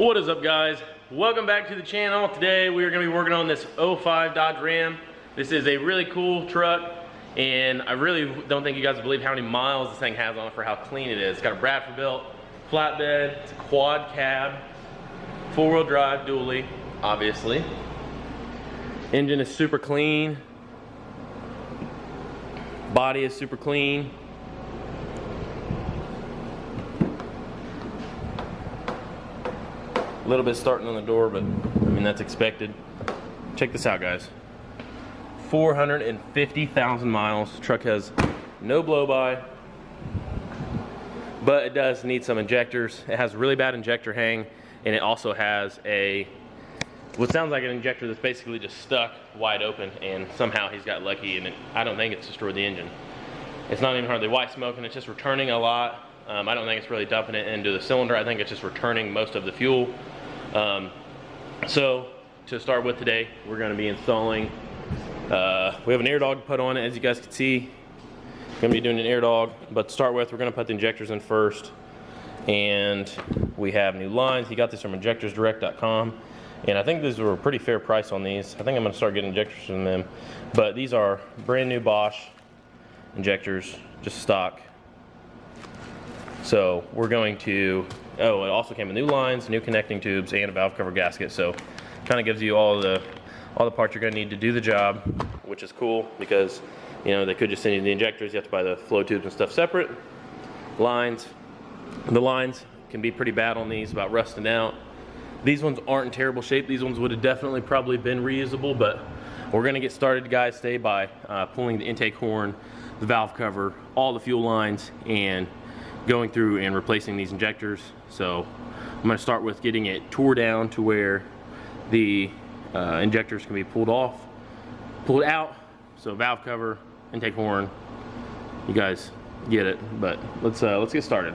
What is up, guys? Welcome back to the channel. Today we are going to be working on this 05 Dodge Ram. This is a really cool truck, and I really don't think you guys will believe how many miles this thing has on it for how clean it is. It's got a Bradford built flatbed, it's a quad cab, four-wheel drive dually, obviously. Engine is super clean. Body is super clean. A little bit starting on the door, but I mean that's expected. Check this out, guys. 450,000 miles. The truck has no blow-by, but it does need some injectors. It has really bad injector hang, and it also has what sounds like an injector that's basically just stuck wide open, and somehow he's got lucky, and I don't think it's destroyed the engine. It's not even hardly white smoking, it's just returning a lot. I don't think it's really dumping it into the cylinder. I think it's just returning most of the fuel. So to start with today, we're going to be installing, we have an AirDog put on it, as you guys can see. We're going to be doing an AirDog, but to start with, we're going to put the injectors in first. And we have new lines. He got this from Injectors.com, and I think these were a pretty fair price on these. I think I'm going to start getting injectors from them. But these are brand new Bosch injectors, just stock. So we're going to, it also came with new lines, new connecting tubes, and a valve cover gasket. So kind of gives you all the parts you're going to need to do the job, which is cool because, you know, they could just send you the injectors. You have to buy the flow tubes and stuff separate. Lines, the lines can be pretty bad on these, about rusting out. These ones aren't in terrible shape. These ones would have definitely probably been reusable, but we're going to get started, guys, today by pulling the intake horn, the valve cover, all the fuel lines, and going through and replacing these injectors. So I'm going to start with getting it tore down to where the injectors can be pulled out. So valve cover, intake horn, you guys get it. But let's get started.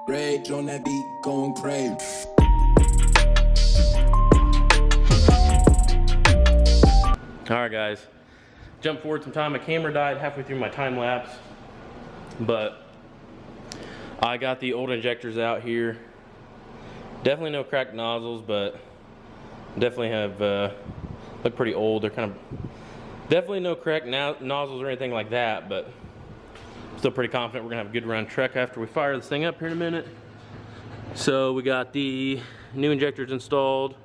Rage on that beat, going crazy. Alright, guys, jump forward some time. My camera died halfway through my time lapse, but I got the old injectors out here. Definitely no cracked nozzles, but definitely have look pretty old. They're kind of definitely no cracked nozzles or anything like that, but still pretty confident we're gonna have a good run truck after we fire this thing up here in a minute. So we got the new injectors installed.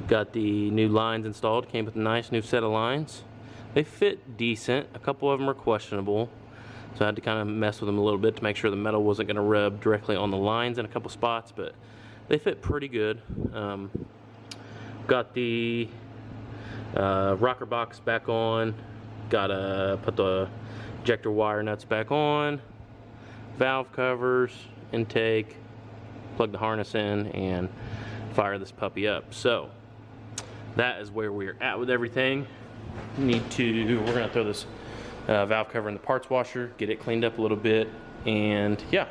Got the new lines installed. Came with a nice new set of lines. They fit decent. A couple of them are questionable, so I had to kind of mess with them a little bit to make sure the metal wasn't going to rub directly on the lines in a couple spots, but they fit pretty good. Got the rocker box back on. Gotta put the injector wire nuts back on. Valve covers, intake, plug the harness in, and fire this puppy up. So that is where we're at with everything. We're gonna throw this valve cover in the parts washer, get it cleaned up a little bit, and yeah.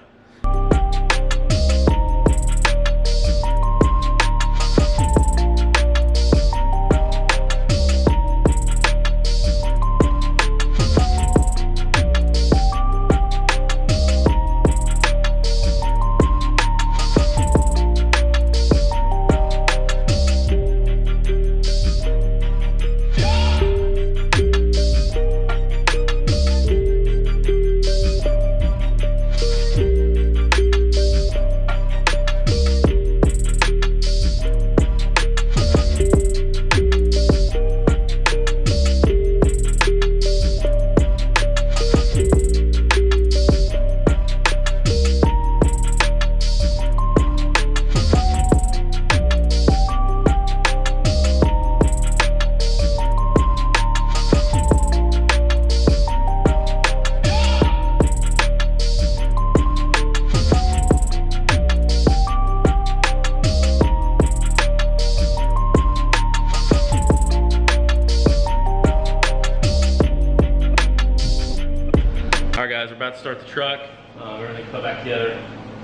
Guys, we're about to start the truck. We're going to put it back together.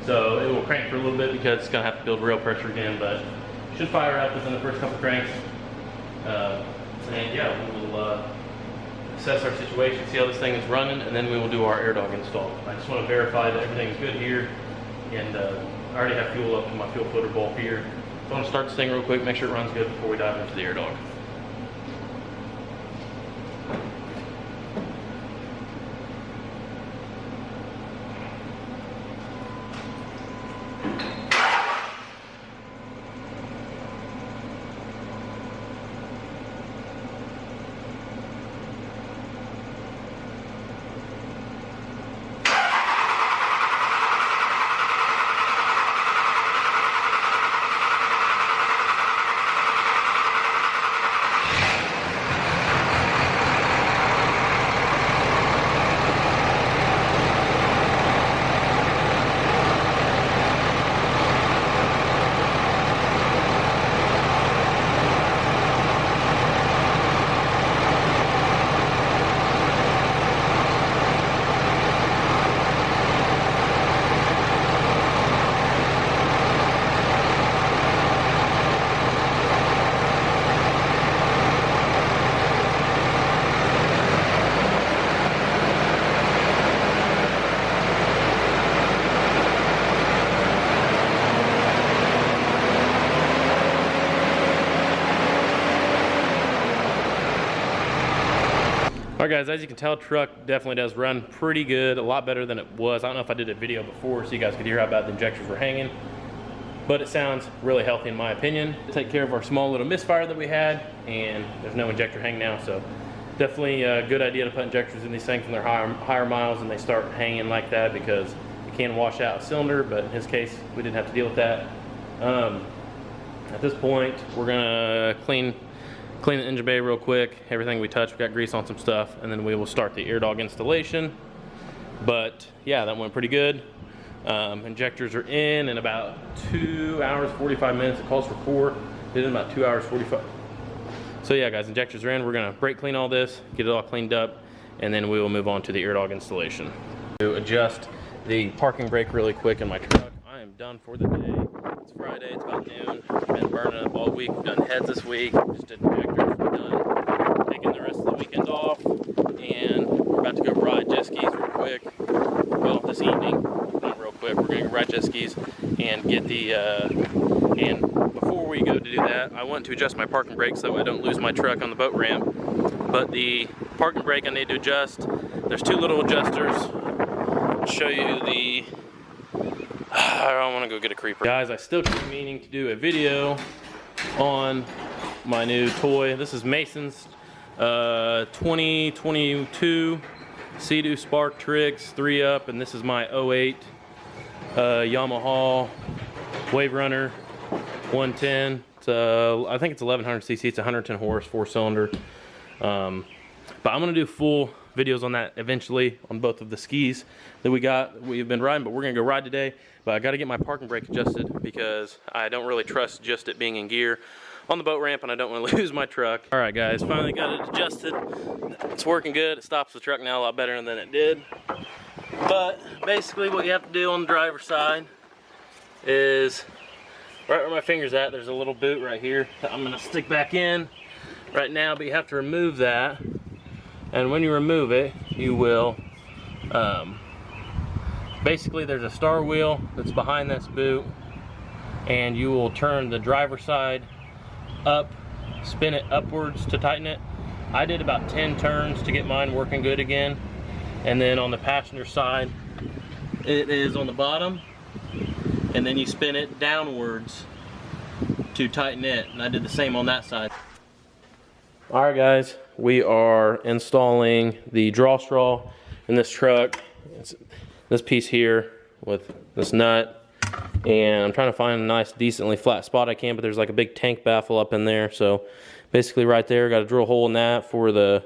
So it will crank for a little bit because it's going to have to build real pressure again, but it should fire up within the first couple cranks. And yeah, we will assess our situation, see how this thing is running, and then we will do our AirDog install. I just want to verify that everything's good here, and I already have fuel up to my fuel filter bulb here. So I'm going to start this thing real quick, make sure it runs good before we dive into the AirDog. Alright guys, as you can tell, truck definitely does run pretty good, a lot better than it was. I don't know if I did a video before so you guys could hear how bad the injectors were hanging, but it sounds really healthy in my opinion. Take care of our small little misfire that we had, and there's no injector hang now, so definitely a good idea to put injectors in these things when they're higher miles and they start hanging like that, because it can wash out a cylinder, but in his case, we didn't have to deal with that. At this point, we're gonna clean the engine bay real quick. Everything we touch, we got grease on some stuff, and then we will start the AirDog installation. But yeah, that went pretty good. Injectors are in about 2 hours 45 minutes. It calls for 4. Did it in about 2 hours 45. So yeah guys, injectors are in. We're gonna brake clean all this, get it all cleaned up, and then we will move on to the AirDog installation. To adjust the parking brake really quick in my truck. I am done for the day. It's Friday, it's about noon. Been burning up all week. We've done heads this week. Just did injectors. We're done. Taking the rest of the weekend off, and we're about to go ride jet skis real quick. Well, this evening, not real quick. We're gonna go ride jet skis and get the. And before we go to do that, I want to adjust my parking brake so I don't lose my truck on the boat ramp. But the parking brake I need to adjust. There's 2 little adjusters. I'll show you the. I don't want to go get a creeper. Guys, I still keep meaning to do a video on my new toy. This is Mason's 2022 Sea-Doo Spark Tricks 3-up, and this is my 08 Yamaha Wave Runner 110. It's, I think it's 1100 cc. It's 110 horse, 4-cylinder. But I'm gonna do full videos on that eventually on both of the skis that we've been riding, but we're gonna go ride today. But I gotta get my parking brake adjusted because I don't really trust just it being in gear on the boat ramp, and I don't want to lose my truck. All right guys, finally got it adjusted. It's working good. It stops the truck now a lot better than it did. But basically what you have to do on the driver's side is right where my finger's at, there's a little boot right here that I'm gonna stick back in right now, but you have to remove that. And when you remove it, you will, basically there's a star wheel that's behind this boot, and you will turn the driver's side up, spin it upwards to tighten it. I did about 10 turns to get mine working good again. And then on the passenger side, it is on the bottom, and then you spin it downwards to tighten it. And I did the same on that side. All right guys, we are installing the draw straw in this truck. It's this piece here with this nut, and I'm trying to find a nice decently flat spot I can, but there's like a big tank baffle up in there. So basically right there, got to drill a hole in that for the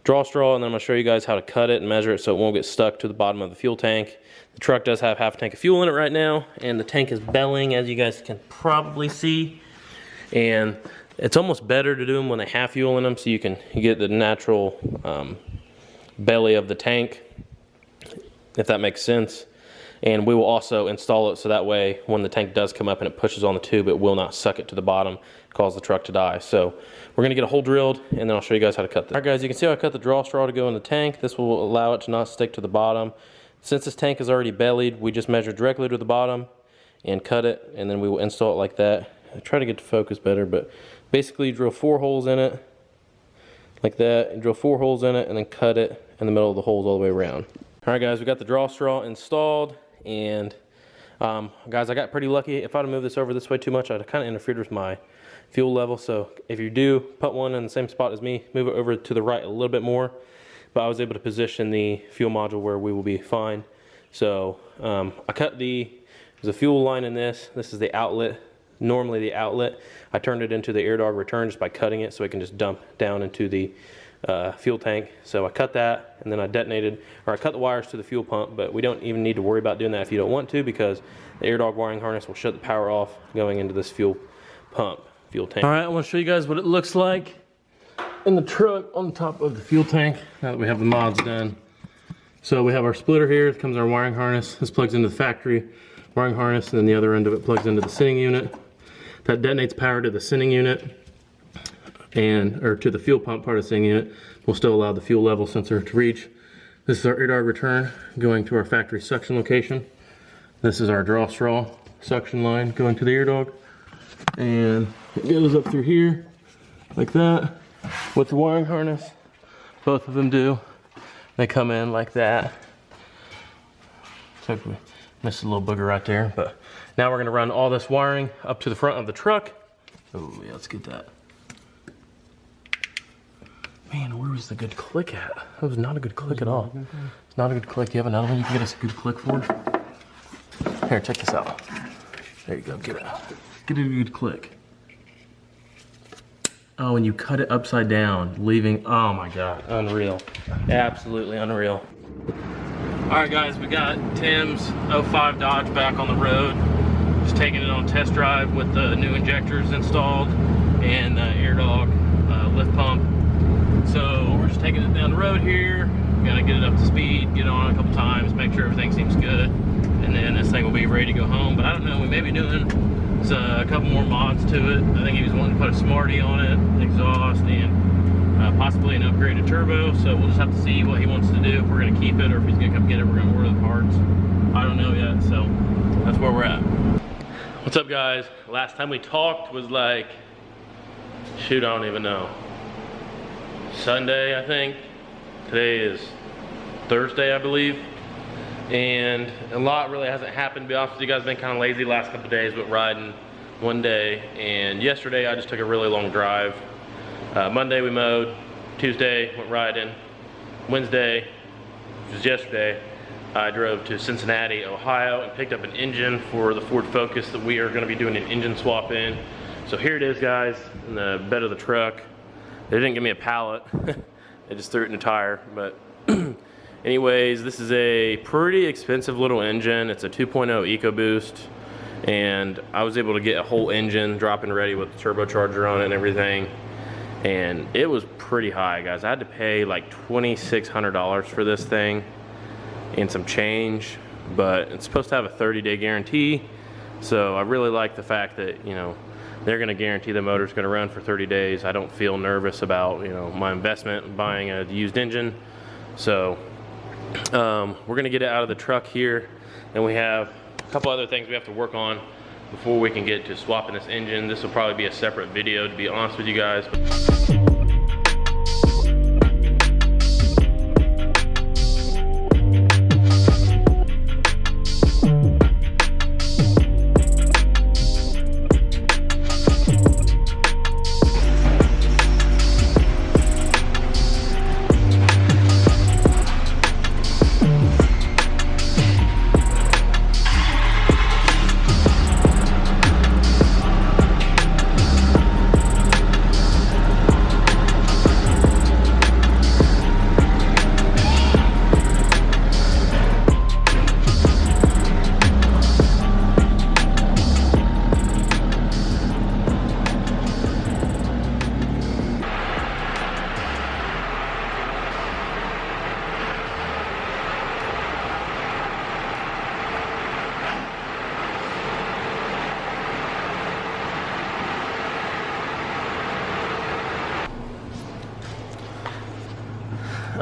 draw straw, and then I'm going to show you guys how to cut it and measure it so it won't get stuck to the bottom of the fuel tank. The truck does have half a tank of fuel in it right now, and the tank is bellying, as you guys can probably see. And it's almost better to do them when they have fuel in them, so you get the natural belly of the tank, if that makes sense. And we will also install it so that way when the tank does come up and it pushes on the tube, it will not suck it to the bottom, cause the truck to die. So we're gonna get a hole drilled, and then I'll show you guys how to cut this. All right guys, you can see how I cut the draw straw to go in the tank. This will allow it to not stick to the bottom. Since this tank is already bellied, we just measure directly to the bottom and cut it, and then we will install it like that. I try to get to focus better, but basically you drill 4 holes in it, like that, and drill 4 holes in it, and then cut it in the middle of the holes all the way around. All right guys, we got the draw straw installed, and guys, I got pretty lucky. If I'd have moved this over this way too much, I'd kind of interfered with my fuel level. So if you do put one in the same spot as me, move it over to the right a little bit more. But I was able to position the fuel module where we will be fine. So I cut there's a fuel line in this. This is the outlet. Normally the outlet, I turned it into the AirDog return just by cutting it so it can just dump down into the fuel tank. So I cut that, and then I cut the wires to the fuel pump, but we don't even need to worry about doing that if you don't want to, because the AirDog wiring harness will shut the power off going into this fuel tank. All right, I want to show you guys what it looks like in the truck on top of the fuel tank now that we have the mods done. So we have our splitter here. It comes our wiring harness. This plugs into the factory wiring harness, and then the other end of it plugs into the sending unit. That detonates power to the sending unit, or to the fuel pump part of the sending unit. We'll still allow the fuel level sensor to reach. This is our AirDog return going to our factory suction location. This is our draw straw suction line going to the AirDog. And it goes up through here like that with the wiring harness. Both of them do. They come in like that. So we missed a little booger right there, but now we're gonna run all this wiring up to the front of the truck. Oh yeah, let's get that. Man, where was the good click at? That was not a good click at all. It's not a good click. Do you have another one you can get us a good click for? Here, check this out. There you go, get it a good click. Oh, and you cut it upside down, leaving, oh my God, unreal. Absolutely unreal. All right guys, we got Tim's 05 Dodge back on the road. Just taking it on a test drive with the new injectors installed and the AirDog lift pump. So we're just taking it down the road here. Gonna get it up to speed, get it on a couple times, make sure everything seems good, and then this thing will be ready to go home. But I don't know, we may be doing a couple more mods to it. I think he was wanting to put a Smarty on it, exhaust, and possibly an upgraded turbo. So we'll just have to see what he wants to do, if we're gonna keep it or if he's gonna come get it, we're gonna order the parts. I don't know yet, so that's where we're at. What's up guys? Last time we talked was like, shoot, I don't even know. Sunday, I think. Today is Thursday, I believe. And a lot really hasn't happened, to be honest with you guys. Been kind of lazy last couple of days, but riding one day. And yesterday I just took a really long drive. Monday we mowed, Tuesday went riding, Wednesday, which was yesterday, I drove to Cincinnati, Ohio, and picked up an engine for the Ford Focus that we are going to be doing an engine swap in. So here it is guys, in the bed of the truck. They didn't give me a pallet. They just threw it in a tire, but anyways, this is a pretty expensive little engine. It's a 2.0 EcoBoost, and I was able to get a whole engine drop-in ready with the turbocharger on it and everything, and it was pretty high, guys. I had to pay like $2,600 for this thing and some change, but it's supposed to have a 30-day guarantee, so I really like the fact that, you know, they're going to guarantee the motor's going to run for 30 days. I don't feel nervous about, you know, my investment buying a used engine. So we're going to get it out of the truck here, and we have a couple other things we have to work on before we can get to swapping this engine. This will probably be a separate video, to be honest with you guys.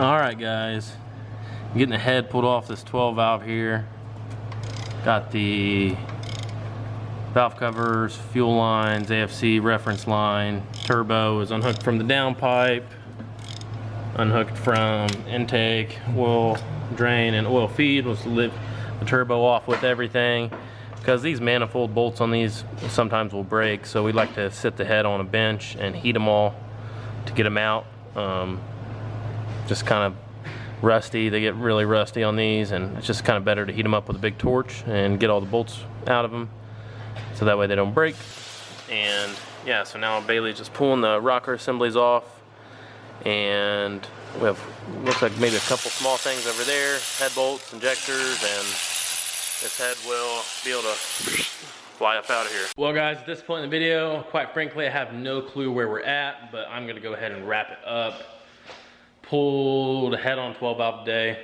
All right, guys, getting the head pulled off this 12 valve here. Got the valve covers, fuel lines, AFC reference line. Turbo is unhooked from the downpipe, unhooked from intake, oil drain, and oil feed. Let's lift the turbo off with everything, because these manifold bolts on these sometimes will break, so we like to sit the head on a bench and heat them all to get them out. Just kind of rusty, they get really rusty on these, and it's just kind of better to heat them up with a big torch and get all the bolts out of them, so that way they don't break. And yeah, so now Bailey's just pulling the rocker assemblies off, and we have, looks like maybe a couple small things over there, head bolts, injectors, and this head will be able to fly up out of here. Well guys, at this point in the video, quite frankly, I have no clue where we're at, but I'm gonna go ahead and wrap it up. Pulled a head on 12 valve today,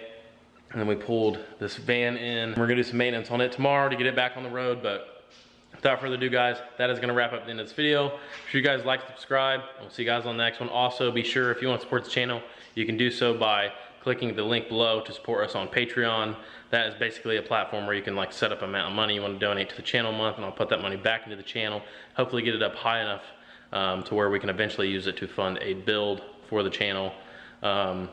and then we pulled this van in. We're gonna do some maintenance on it tomorrow to get it back on the road, but without further ado, guys, that is gonna wrap up the end of this video. Make sure you guys like, subscribe, and we'll see you guys on the next one. Also, be sure, if you want to support the channel, you can do so by clicking the link below to support us on Patreon. That is basically a platform where you can like set up an amount of money you want to donate to the channel a month, and I'll put that money back into the channel, hopefully get it up high enough to where we can eventually use it to fund a build for the channel. I'm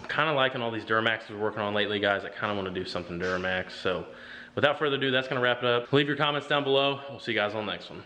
kind of liking all these Duramaxes we're working on lately, guys. I kind of want to do something Duramax. So without further ado, that's going to wrap it up. Leave your comments down below. We'll see you guys on the next one.